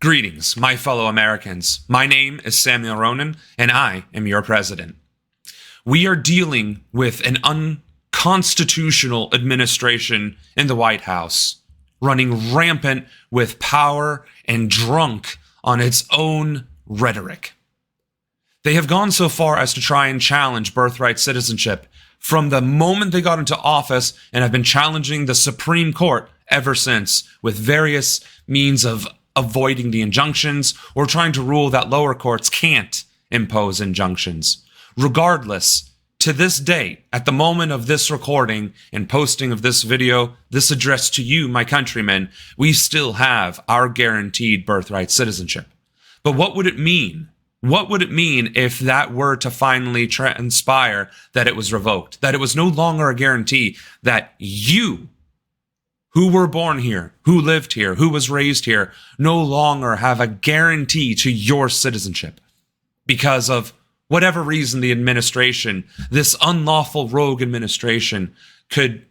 Greetings, my fellow Americans. My name is Samuel Ronan, and I am your president. We are dealing with an unconstitutional administration in the White House, running rampant with power and drunk on its own rhetoric. They have gone so far as to try and challenge birthright citizenship from the moment they got into office, and have been challenging the Supreme Court ever since with various means of avoiding the injunctions or trying to rule that lower courts can't impose injunctions. Regardless, to this date, at the moment of this recording and posting of this video, this address to you, my countrymen, we still have our guaranteed birthright citizenship. But what would it mean? What would it mean if that were to finally transpire, that it was revoked, that it was no longer a guarantee, that you, who were born here, who lived here, who was raised here, no longer have a guarantee to your citizenship because of whatever reason the administration, this unlawful rogue administration, could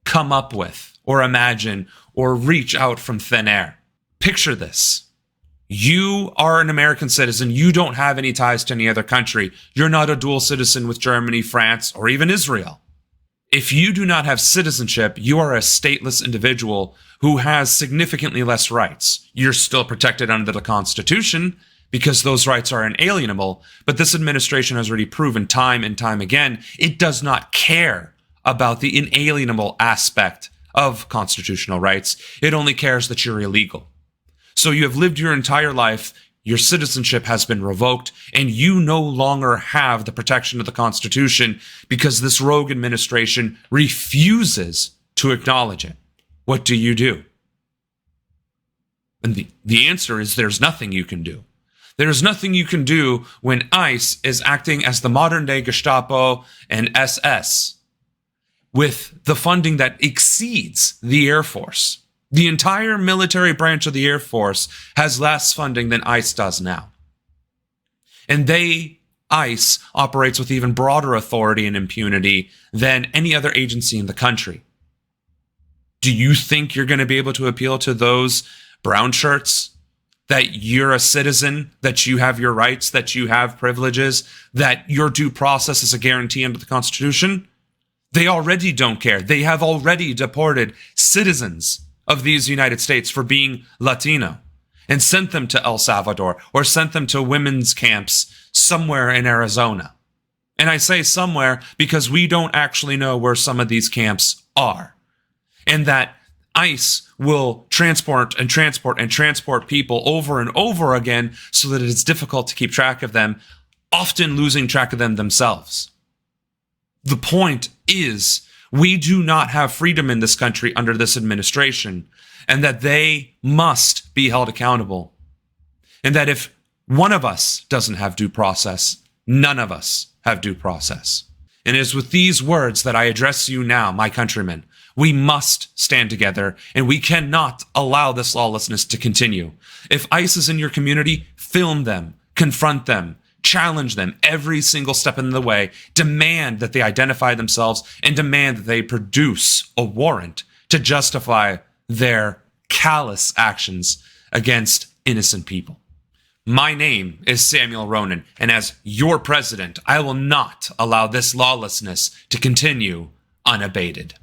come up with or imagine or reach out from thin air? Picture this. You are an American citizen. You don't have any ties to any other country. You're not a dual citizen with Germany, France, or even Israel. If you do not have citizenship, you are a stateless individual who has significantly less rights. You're still protected under the Constitution because those rights are inalienable, but this administration has already proven time and time again it does not care about the inalienable aspect of constitutional rights. It only cares that you're illegal. So you have lived your entire life, your citizenship has been revoked, and you no longer have the protection of the Constitution because this rogue administration refuses to acknowledge it. What do you do? And the answer is there's nothing you can do. There's nothing you can do when ICE is acting as the modern-day Gestapo and SS with the funding that exceeds the Air Force. The entire military branch of the Air Force has less funding than ICE does now. And ICE operates with even broader authority and impunity than any other agency in the country. Do you think you're going to be able to appeal to those brown shirts? That you're a citizen, that you have your rights, that you have privileges, that your due process is a guarantee under the Constitution? They already don't care. They have already deported citizens of these United States for being Latino and sent them to El Salvador or sent them to women's camps somewhere in Arizona. And I say somewhere because we don't actually know where some of these camps are. And that ICE will transport people over and over again so that it's difficult to keep track of them, often losing track of them themselves. The point is, we do not have freedom in this country under this administration, and that they must be held accountable. And that if one of us doesn't have due process, none of us have due process. And it is with these words that I address you now, my countrymen. We must stand together, and we cannot allow this lawlessness to continue. If ICE is in your community, film them, confront them, challenge them every single step in the way, demand that they identify themselves, and demand that they produce a warrant to justify their callous actions against innocent people. My name is Samuel Ronan, and as your president, I will not allow this lawlessness to continue unabated.